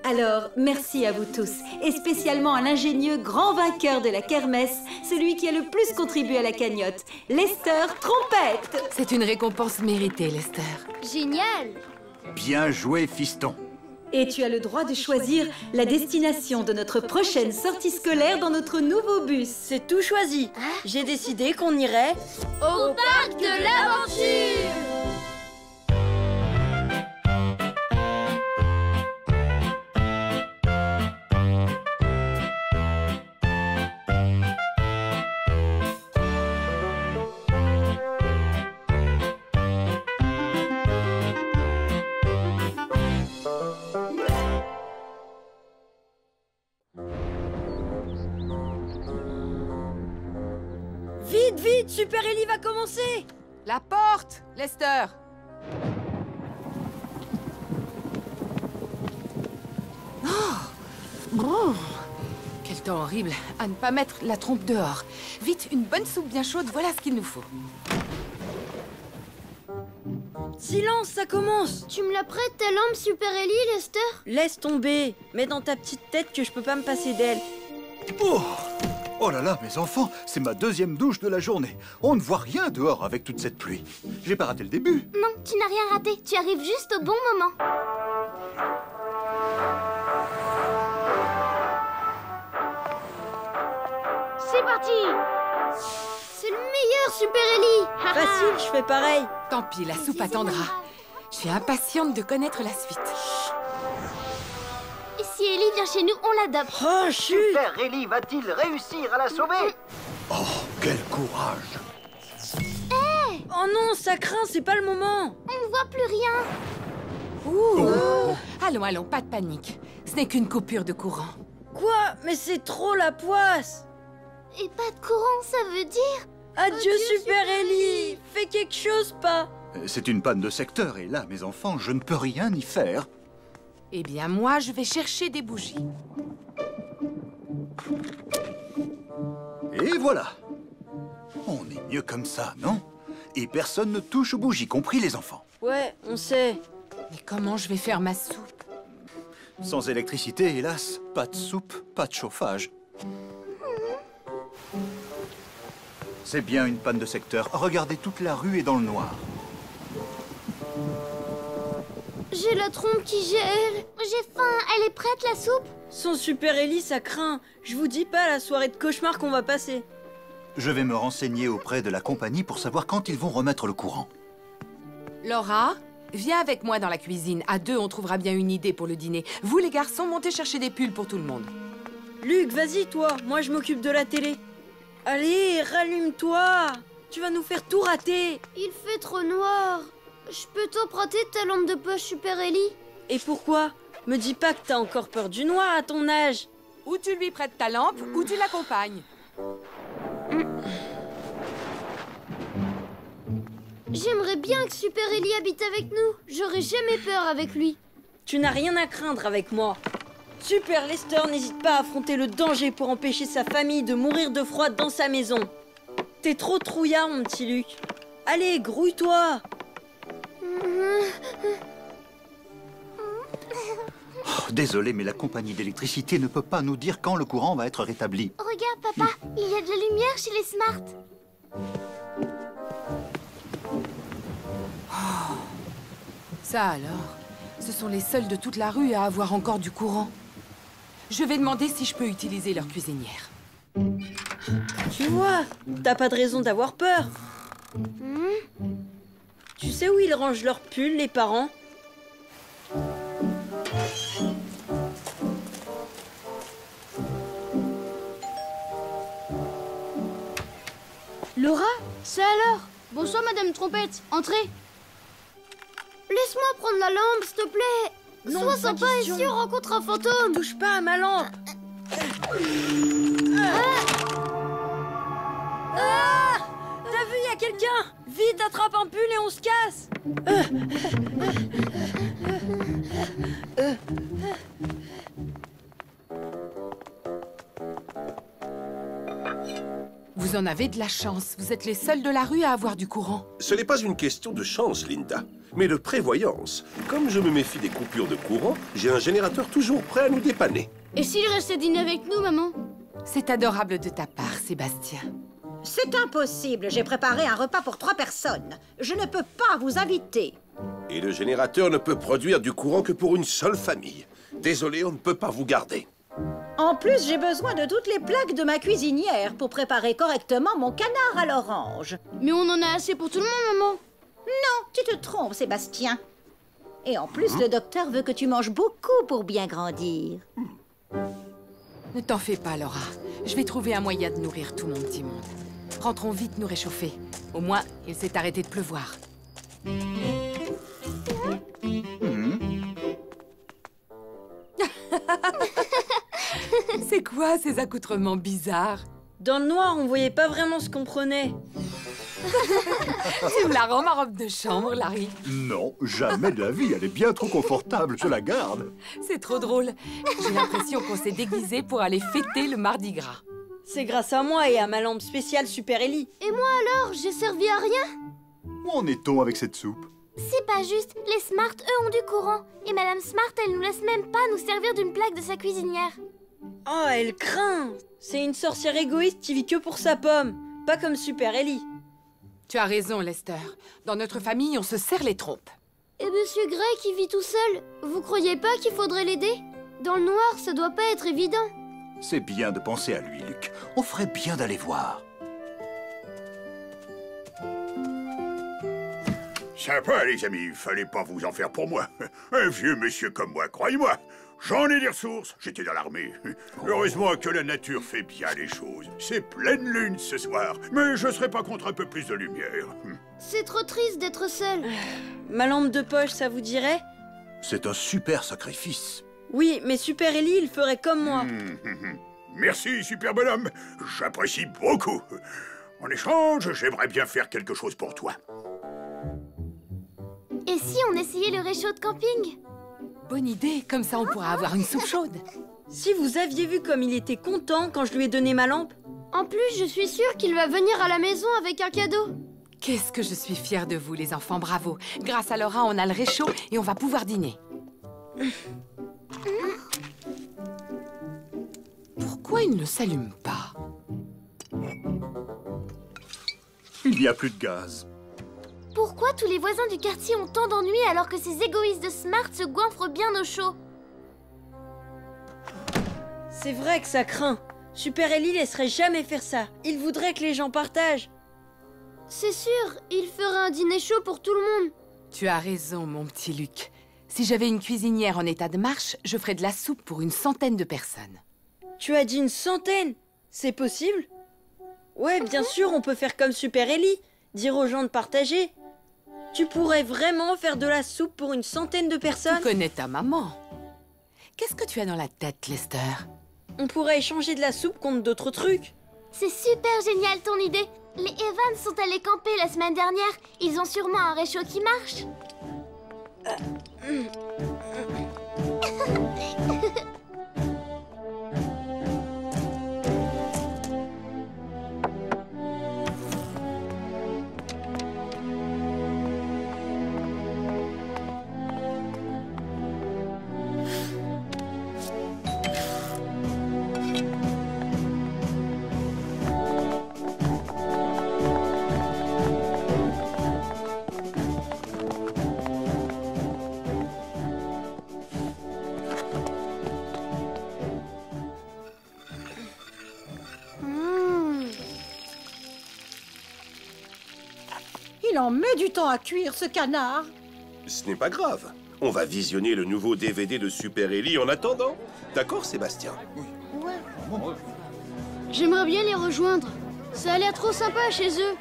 K: Alors, merci à vous tous, et spécialement à l'ingénieux grand vainqueur de la kermesse, celui qui a le plus contribué à la cagnotte, Lester Trompette.
D: C'est une récompense méritée, Lester.
B: Génial!
C: Bien joué, fiston.
K: Et tu as le droit de choisir la destination de notre prochaine sortie scolaire dans notre nouveau bus.
E: C'est tout choisi. J'ai décidé qu'on irait...
B: Au parc de l'aventure!
E: Vite, vite, Super Ellie va commencer!
D: La porte, Lester. Oh, quel temps horrible. À ne pas mettre la trompe dehors. Vite, une bonne soupe bien chaude, voilà ce qu'il nous faut.
E: Silence, ça commence!
B: Tu me la prêtes ta lampe, Super Ellie, Lester?
E: Laisse tomber. Mets dans ta petite tête que je peux pas me passer d'elle.
C: Oh! Oh là là, mes enfants, c'est ma deuxième douche de la journée. On ne voit rien dehors avec toute cette pluie. J'ai pas raté le début.
L: Non, tu n'as rien raté. Tu arrives juste au bon moment.
B: C'est parti! C'est le meilleur, Super Ellie!
E: Facile, je fais pareil.
D: Tant pis, la soupe attendra. Je suis impatiente de connaître la suite.
L: Et si Ellie vient chez nous, on l'adopte.
E: Oh, chut!
J: Super Ellie va-t-il réussir à la sauver?
C: Oh, quel courage!
E: Oh non, ça craint, c'est pas le moment.
L: On ne voit plus rien.
D: Allons, allons, pas de panique. Ce n'est qu'une coupure de courant.
E: Quoi? Mais c'est trop la poisse!
L: Et pas de courant, ça veut dire...
E: Adieu, Super Ellie! Fais quelque chose, pas?
C: C'est une panne de secteur, et là, mes enfants, je ne peux rien y faire.
D: Eh bien, moi, je vais chercher des bougies.
C: Et voilà. On est mieux comme ça, non? Et personne ne touche aux bougies, compris les enfants.
E: Ouais, on sait.
D: Mais comment je vais faire ma soupe?
C: Sans électricité, hélas, pas de soupe, pas de chauffage. C'est bien une panne de secteur. Regardez, toute la rue est dans le noir.
B: J'ai la trompe qui gèle.
L: J'ai faim. Elle est prête, la soupe?
E: Sans Super Ellie, ça craint. Je vous dis pas la soirée de cauchemar qu'on va passer.
C: Je vais me renseigner auprès de la compagnie pour savoir quand ils vont remettre le courant.
D: Laura, viens avec moi dans la cuisine. À deux, on trouvera bien une idée pour le dîner. Vous, les garçons, montez chercher des pulls pour tout le monde.
E: Luc, vas-y, toi. Moi, je m'occupe de la télé. Allez, rallume-toi. Tu vas nous faire tout rater.
B: Il fait trop noir. Je peux t'emprunter ta lampe de poche, Super Ellie?
E: Et pourquoi? Me dis pas que t'as encore peur du noir à ton âge.
D: Ou tu lui prêtes ta lampe, ou tu l'accompagnes.
B: J'aimerais bien que Super Ellie habite avec nous. J'aurais jamais peur avec lui.
E: Tu n'as rien à craindre avec moi. Super Lester n'hésite pas à affronter le danger pour empêcher sa famille de mourir de froid dans sa maison. T'es trop trouillard, mon petit Luc. Allez, grouille-toi.
C: Oh, désolé, mais la compagnie d'électricité ne peut pas nous dire quand le courant va être rétabli.
L: Regarde, papa. Il y a de la lumière chez les Smart.
D: Ça alors, ce sont les seuls de toute la rue à avoir encore du courant. Je vais demander si je peux utiliser leur cuisinière.
E: Tu vois, t'as pas de raison d'avoir peur. Tu sais où ils rangent leurs pulls, les parents?
B: Laura, c'est alors? Bonsoir, Madame Trompette. Entrez. Laisse-moi prendre la lampe, s'il te plaît.
E: Non,
B: Sois
E: pas
B: sympa et
E: question.
B: si on rencontre un fantôme.
E: Touche pas à ma lampe. Ah! T'as vu, y a quelqu'un? Vite, attrape un pull et on se casse.
D: Vous en avez de la chance. Vous êtes les seuls de la rue à avoir du courant.
F: Ce n'est pas une question de chance, Linda, mais de prévoyance. Comme je me méfie des coupures de courant, j'ai un générateur toujours prêt à nous dépanner.
B: Et s'il restait dîner avec nous, maman?
D: C'est adorable de ta part, Sébastien.
A: C'est impossible, j'ai préparé un repas pour 3 personnes. Je ne peux pas vous inviter.
F: Et le générateur ne peut produire du courant que pour une seule famille. Désolé, on ne peut pas vous garder.
A: En plus, j'ai besoin de toutes les plaques de ma cuisinière pour préparer correctement mon canard à l'orange.
B: Mais on en a assez pour tout le monde, maman.
A: Non, tu te trompes, Sébastien. Et en plus, le docteur veut que tu manges beaucoup pour bien grandir.
D: Ne t'en fais pas, Laura. Je vais trouver un moyen de nourrir tout mon petit monde. Rentrons vite nous réchauffer. Au moins, il s'est arrêté de pleuvoir. C'est quoi ces accoutrements bizarres?
E: Dans le noir, on voyait pas vraiment ce qu'on prenait.
D: Tu me la rends, ma robe de chambre, Larry?
C: Non, jamais de la vie. Elle est bien trop confortable, je la garde.
D: C'est trop drôle. J'ai l'impression qu'on s'est déguisé pour aller fêter le Mardi Gras.
E: C'est grâce à moi et à ma lampe spéciale Super Ellie.
B: Et moi alors, j'ai servi à rien?
C: Où en est-on avec cette soupe?
L: C'est pas juste, les Smart, eux, ont du courant. Et Madame Smart, elle nous laisse même pas nous servir d'une plaque de sa cuisinière.
E: Oh, elle craint. C'est une sorcière égoïste qui vit que pour sa pomme. Pas comme Super Ellie.
D: Tu as raison, Lester. Dans notre famille, on se serre les trompes.
B: Et Monsieur Gray qui vit tout seul, vous croyez pas qu'il faudrait l'aider? Dans le noir, ça doit pas être évident.
C: C'est bien de penser à lui, Luc. On ferait bien d'aller voir.
M: Sympa, les amis. Fallait pas vous en faire pour moi. Un vieux monsieur comme moi, croyez-moi. J'en ai des ressources. J'étais dans l'armée. Heureusement que la nature fait bien les choses. C'est pleine lune ce soir. Mais je serais pas contre un peu plus de lumière.
B: C'est trop triste d'être seul.
E: Ma lampe de poche, ça vous dirait?
C: C'est un super sacrifice.
E: Oui, mais Super Ellie, il ferait comme moi.
M: Merci, super bonhomme. J'apprécie beaucoup. En échange, j'aimerais bien faire quelque chose pour toi.
L: Et si on essayait le réchaud de camping?
D: Bonne idée, comme ça on pourra avoir une soupe chaude.
E: Si vous aviez vu comme il était content quand je lui ai donné ma lampe.
B: En plus, je suis sûre qu'il va venir à la maison avec un cadeau.
D: Qu'est-ce que je suis fière de vous, les enfants, bravo. Grâce à Laura, on a le réchaud et on va pouvoir dîner. Pourquoi il ne s'allume pas?
C: Il n'y a plus de gaz.
L: Pourquoi tous les voisins du quartier ont tant d'ennuis alors que ces égoïstes de Smart se goinfrent bien au chaud?
E: C'est vrai que ça craint. Super Ellie laisserait jamais faire ça. Il voudrait que les gens partagent.
B: C'est sûr, il ferait un dîner chaud pour tout le monde.
D: Tu as raison, mon petit Luc. Si j'avais une cuisinière en état de marche, je ferais de la soupe pour une centaine de personnes.
E: Tu as dit une centaine? C'est possible? Ouais, bien sûr, on peut faire comme Super Ellie. Dire aux gens de partager. Tu pourrais vraiment faire de la soupe pour une centaine de personnes?
D: Tu connais ta maman. Qu'est-ce que tu as dans la tête, Lester?
E: On pourrait échanger de la soupe contre d'autres trucs.
L: C'est super génial ton idée. Les Evans sont allés camper la semaine dernière. Ils ont sûrement un réchaud qui marche.
A: Il en met du temps à cuire, ce canard.
F: Ce n'est pas grave. On va visionner le nouveau DVD de Super Ellie en attendant. D'accord, Sébastien?
B: J'aimerais bien les rejoindre. Ça a l'air trop sympa chez eux.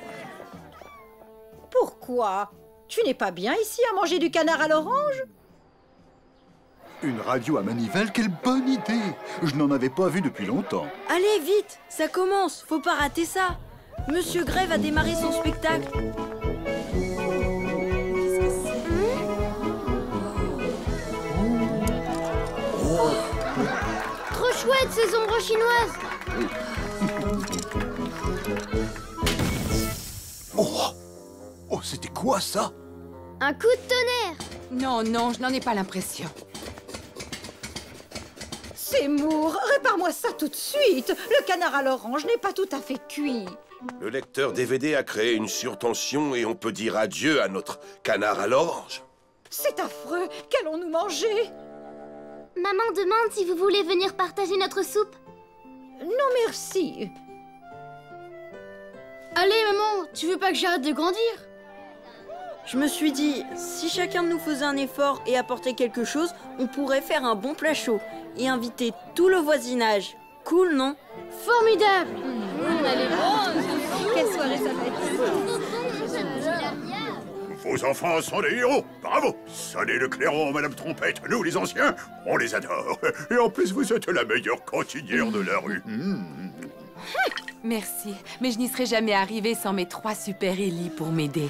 A: Pourquoi? Tu n'es pas bien ici à manger du canard à l'orange?
C: Une radio à manivelle, quelle bonne idée! Je n'en avais pas vu depuis longtemps.
E: Allez, vite, ça commence, faut pas rater ça. Monsieur Gray va démarrer son spectacle. Qu'est-ce que c'est?
B: Trop chouette, ces ombres chinoises.
C: Oh, c'était quoi ça?
B: Un coup de tonnerre.
D: Non, non, je n'en ai pas l'impression.
A: Seymour, répare-moi ça tout de suite. Le canard à l'orange n'est pas tout à fait cuit.
F: Le lecteur DVD a créé une surtension et on peut dire adieu à notre canard à l'orange.
A: C'est affreux. Qu'allons-nous manger?
L: Maman demande si vous voulez venir partager notre soupe.
A: Non, merci.
B: Allez, maman, tu veux pas que j'arrête de grandir?
E: Je me suis dit, si chacun de nous faisait un effort et apportait quelque chose, on pourrait faire un bon plat chaud et inviter tout le voisinage. Cool, non?
B: Formidable.
A: Elle est bonne. Quelle soirée ça va être.
M: Vos enfants sont des héros, bravo! Sonnez le clairon, Madame Trompette. Nous, les anciens, on les adore. Et en plus, vous êtes la meilleure cantinière de la rue.
D: Merci, mais je n'y serais jamais arrivée sans mes 3 super Ellie pour m'aider.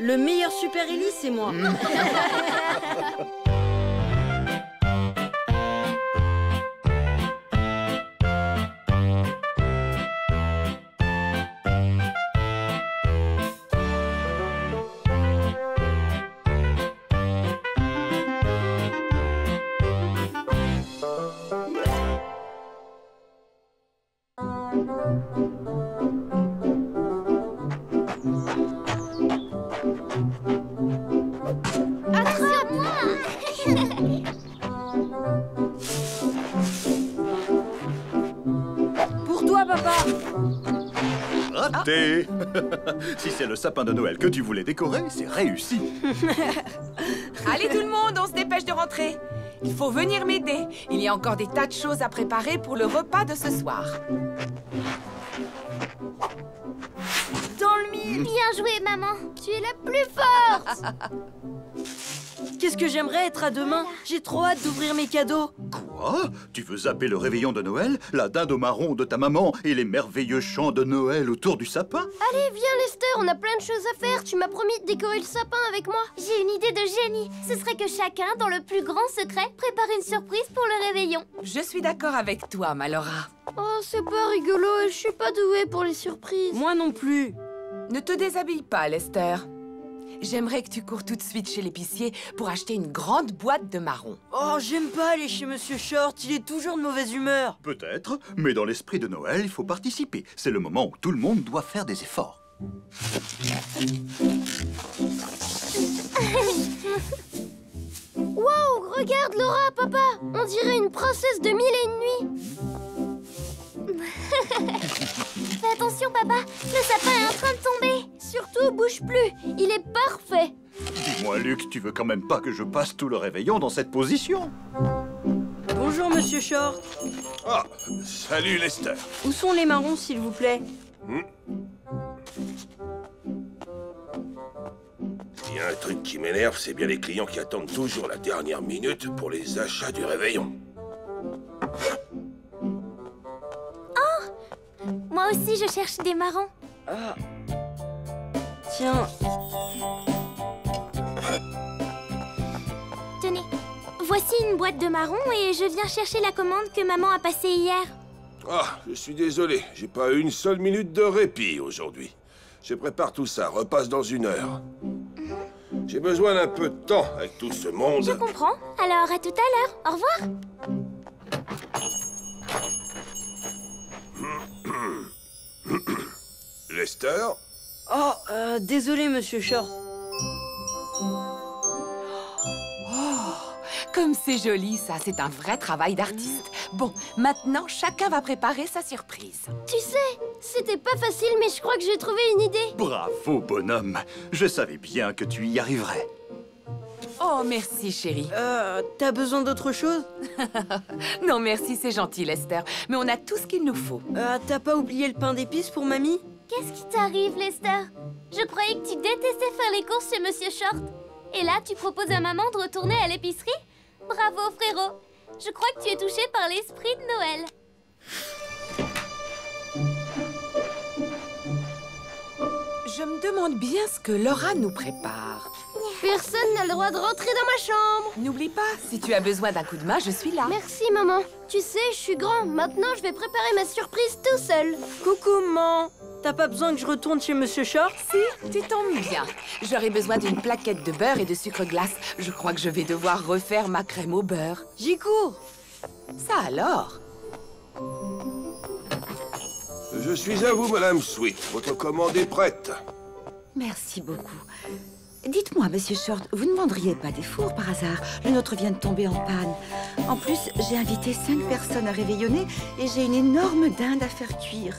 E: Le meilleur super Ellie, c'est moi. Pour toi, papa.
C: Raté. Si c'est le sapin de Noël que tu voulais décorer, c'est réussi.
D: Allez tout le monde, on se dépêche de rentrer. Il faut venir m'aider. Il y a encore des tas de choses à préparer pour le repas de ce soir.
E: Dans le mille.
L: Bien joué, maman. Tu es la plus forte.
E: Qu'est-ce que j'aimerais être à demain? J'ai trop hâte d'ouvrir mes cadeaux.
C: Quoi? Tu veux zapper le réveillon de Noël, la dinde au marron de ta maman et les merveilleux chants de Noël autour du sapin?
B: Allez, viens Lester, on a plein de choses à faire. Tu m'as promis de décorer le sapin avec moi.
L: J'ai une idée de génie. Ce serait que chacun, dans le plus grand secret, prépare une surprise pour le réveillon.
D: Je suis d'accord avec toi, Malora.
B: Oh, c'est pas rigolo et je suis pas douée pour les surprises.
E: Moi non plus.
D: Ne te déshabille pas, Lester. J'aimerais que tu cours tout de suite chez l'épicier pour acheter une grande boîte de marrons.
E: Oh, j'aime pas aller chez Monsieur Short, il est toujours de mauvaise humeur.
C: Peut-être, mais dans l'esprit de Noël, il faut participer. C'est le moment où tout le monde doit faire des efforts.
B: Wow, regarde Laura, papa. On dirait une princesse de 1001 nuits.
L: Fais attention, papa. Le sapin est en train de tomber.
B: Surtout, bouge plus. Il est parfait.
C: Dis-moi, Luc, tu veux quand même pas que je passe tout le réveillon dans cette position?
E: Bonjour, Monsieur Short.
F: Ah, salut Lester.
E: Où sont les marrons, s'il vous plaît?
F: Il y a un truc qui m'énerve, c'est bien les clients qui attendent toujours la dernière minute pour les achats du réveillon.
L: Moi aussi, je cherche des marrons.
E: Ah. Tiens.
L: Tenez, voici une boîte de marrons et je viens chercher la commande que maman a passée hier.
F: Ah, je suis désolé, j'ai pas eu une seule minute de répit aujourd'hui. Je prépare tout ça, repasse dans 1 heure. J'ai besoin d'un peu de temps avec tout ce monde.
L: Je comprends. Alors, à tout à l'heure. Au revoir.
F: Lester?
E: Oh, désolé, Monsieur Short.
D: Comme c'est joli, ça. C'est un vrai travail d'artiste. Bon, maintenant, chacun va préparer sa surprise.
B: Tu sais, c'était pas facile, mais je crois que j'ai trouvé une idée.
C: Bravo, bonhomme. Je savais bien que tu y arriverais.
D: Oh, merci, chérie.
E: T'as besoin d'autre chose?
D: Non, merci, c'est gentil, Lester. Mais on a tout ce qu'il nous faut.
E: T'as pas oublié le pain d'épices pour mamie?
L: Qu'est-ce qui t'arrive, Lester?
N: Je croyais que tu détestais faire les courses chez Monsieur Short. Et là, tu proposes à maman de retourner à l'épicerie? Bravo, frérot. Je crois que tu es touché par l'esprit de Noël.
D: Je me demande bien ce que Laura nous prépare.
B: Personne n'a le droit de rentrer dans ma chambre.
D: N'oublie pas, si tu as besoin d'un coup de main, je suis là.
B: Merci, maman. Tu sais, je suis grand. Maintenant, je vais préparer ma surprise tout seul.
E: Coucou, maman. T'as pas besoin que je retourne chez Monsieur Short?
D: Si, tu tombes bien. J'aurai besoin d'une plaquette de beurre et de sucre glace. Je crois que je vais devoir refaire ma crème au beurre.
E: J'y cours.
D: Ça alors?
F: Je suis à vous, Madame Sweet. Votre commande est prête.
A: Merci beaucoup. Dites-moi, Monsieur Short, vous ne vendriez pas des fours par hasard? Le nôtre vient de tomber en panne. En plus, j'ai invité 5 personnes à réveillonner et j'ai une énorme dinde à faire cuire.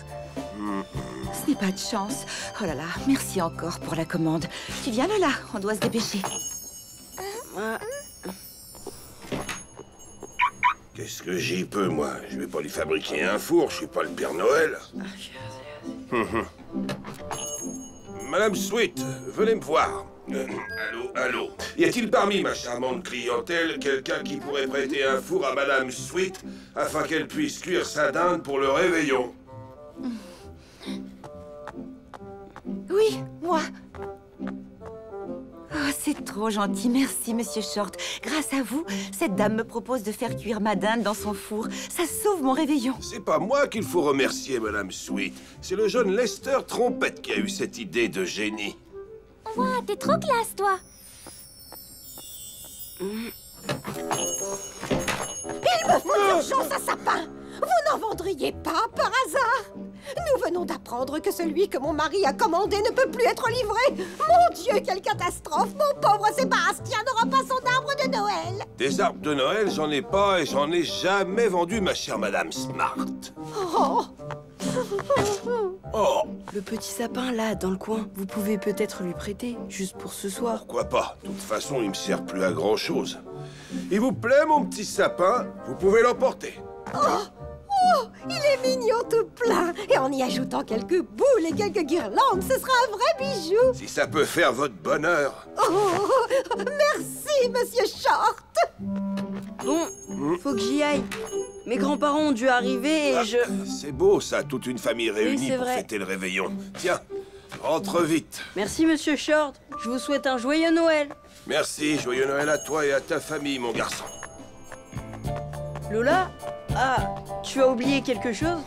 A: Ce n'est pas de chance. Oh là là, merci encore pour la commande. Tu viens, Lola, on doit se dépêcher.
F: Qu'est-ce que j'y peux, moi? Je vais pas lui fabriquer un four, je suis pas le Père Noël. Madame Sweet, venez me voir. Allô? Y a-t-il parmi ma charmante clientèle quelqu'un qui pourrait prêter un four à Madame Sweet afin qu'elle puisse cuire sa dinde pour le réveillon?
A: Oui, moi. Oh, c'est trop gentil. Merci, Monsieur Short. Grâce à vous, cette dame me propose de faire cuire ma dinde dans son four. Ça sauve mon réveillon.
F: C'est pas moi qu'il faut remercier, Madame Sweet. C'est le jeune Lester Trompette qui a eu cette idée de génie.
N: Ouah, t'es trop classe, toi.
A: Il me faut d'urgence un sapin. Vous n'en vendriez pas par hasard? Nous venons d'apprendre que celui que mon mari a commandé ne peut plus être livré. Mon Dieu, quelle catastrophe! Mon pauvre Sébastien n'aura pas son arbre de Noël.
F: Des arbres de Noël, j'en ai pas et j'en ai jamais vendu, ma chère Madame Smart.
A: Oh.
F: Oh,
E: Le petit sapin, là, dans le coin, vous pouvez peut-être lui prêter, juste pour ce soir.
F: pourquoi pas? De toute façon, il me sert plus à grand-chose. Il vous plaît, mon petit sapin? Vous pouvez l'emporter.
A: Oh, il est mignon tout plein. Et en y ajoutant quelques boules et quelques guirlandes, ce sera un vrai bijou.
F: Si ça peut faire votre bonheur.
A: Oh, merci, Monsieur Short.
E: Bon, faut que j'y aille. Mes grands-parents ont dû arriver et je...
F: C'est beau, ça, toute une famille réunie
E: c'est
F: pour
E: vrai.
F: fêter le réveillon. Tiens, rentre vite.
E: Merci, Monsieur Short. Je vous souhaite un joyeux Noël.
F: Merci, joyeux Noël à toi et à ta famille, mon garçon.
E: Lola? Ah, tu as oublié quelque chose?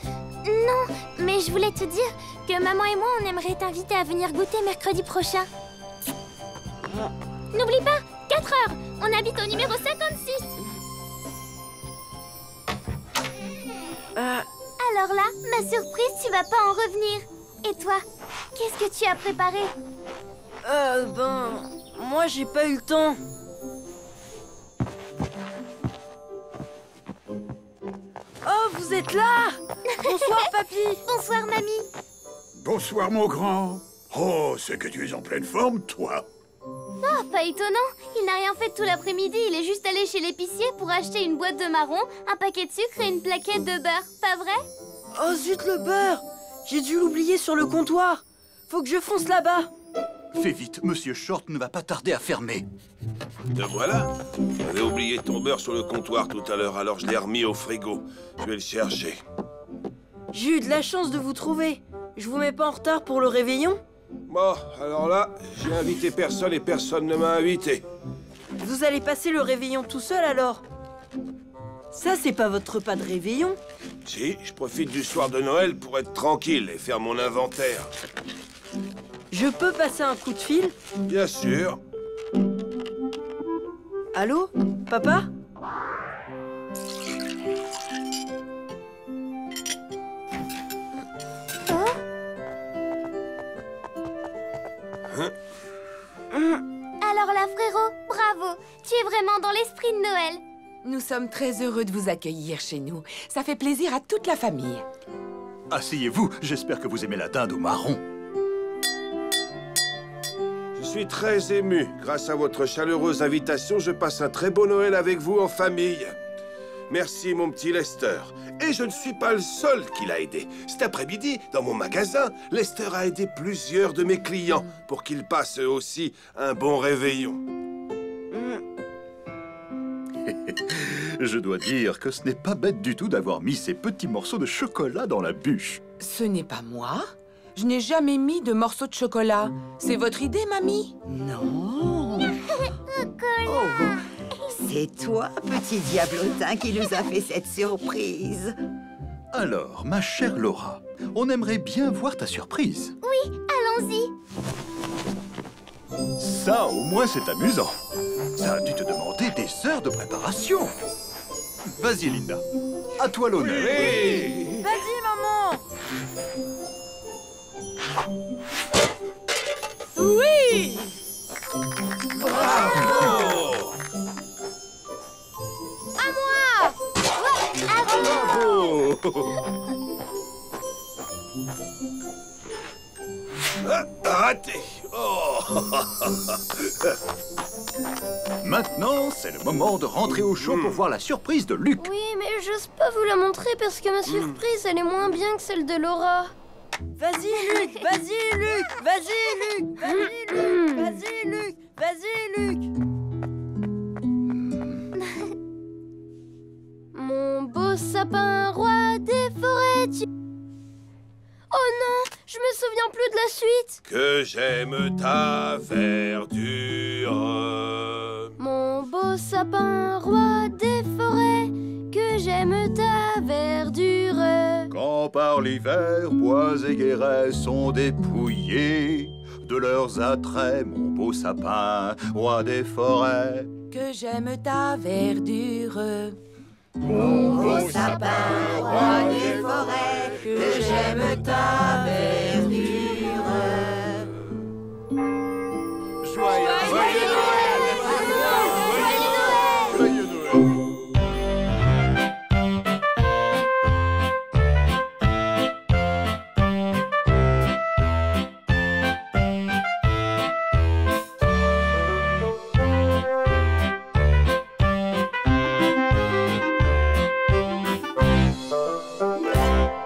N: Non, mais je voulais te dire que maman et moi, on aimerait t'inviter à venir goûter mercredi prochain. N'oublie pas, 4 heures. On habite au numéro 56. Alors là, ma surprise, tu vas pas en revenir. Et toi, qu'est-ce que tu as préparé?
E: Moi j'ai pas eu le temps. Oh, vous êtes là? Bonsoir, papy.
N: Bonsoir, mamie.
M: Bonsoir, mon grand. Oh, c'est que tu es en pleine forme, toi.
N: Ah, pas étonnant. Il n'a rien fait tout l'après-midi. Il est juste allé chez l'épicier pour acheter une boîte de marrons, un paquet de sucre et une plaquette de beurre. Pas vrai?
E: Oh zut, le beurre! J'ai dû l'oublier sur le comptoir. Faut que je fonce là-bas.
J: Fais vite, Monsieur Short ne va pas tarder à fermer.
F: Te voilà. J'avais oublié ton beurre sur le comptoir tout à l'heure, alors je l'ai remis au frigo. Je vais le chercher.
E: J'ai eu de la chance de vous trouver. Je vous mets pas en retard pour le réveillon?
F: Bon, alors là, j'ai invité personne et personne ne m'a invité.
E: Vous allez passer le réveillon tout seul alors? Ça, c'est pas votre repas de réveillon.
F: Si, je profite du soir de Noël pour être tranquille et faire mon inventaire.
E: Je peux passer un coup de fil?
F: Bien sûr.
E: Allô? Papa?
N: Alors là, frérot, bravo. Tu es vraiment dans l'esprit de Noël.
D: Nous sommes très heureux de vous accueillir chez nous. Ça fait plaisir à toute la famille.
J: Asseyez-vous, j'espère que vous aimez la dinde au marron.
F: Je suis très ému. Grâce à votre chaleureuse invitation, je passe un très beau Noël avec vous en famille. Merci, mon petit Lester. Et je ne suis pas le seul qui l'a aidé. Cet après-midi, dans mon magasin, Lester a aidé plusieurs de mes clients pour qu'ils passent eux aussi un bon réveillon.
C: Je dois dire que ce n'est pas bête du tout d'avoir mis ces petits morceaux de chocolat dans la bûche.
D: Ce n'est pas moi. Je n'ai jamais mis de morceaux de chocolat. C'est votre idée, mamie?
O: Non. Oh, c'est toi, petit diablotin, qui nous a fait cette surprise.
C: Alors, ma chère Laura, on aimerait bien voir ta surprise.
L: Oui, allons-y.
C: Ça, au moins, c'est amusant. Ça a dû te demander des heures de préparation. Vas-y, Linda. À toi l'honneur.
F: Oui.
H: Vas-y, maman. Oui.
F: Bravo.
B: À moi.
F: Bravo. Raté. Oh.
C: Maintenant, c'est le moment de rentrer au chaud pour voir la surprise de Luc.
B: Oui, mais j'ose pas vous la montrer parce que ma surprise, elle est moins bien que celle de Laura.
E: Vas-y, Luc. Vas-y, Luc. Vas-y, Luc. Vas-y, Luc. Vas-y, Luc. Vas-y, Luc.
B: Mon beau sapin, roi des forêts, Oh non, je me souviens plus de la suite.
F: Que j'aime ta verdure.
B: Mon beau sapin, roi des forêts, que j'aime ta verdure.
C: Quand par l'hiver, bois et guérets sont dépouillés de leurs attraits, mon beau sapin, roi des forêts.
D: Que j'aime ta verdure.
O: Mon beau sapin, roi des forêts, que j'aime ta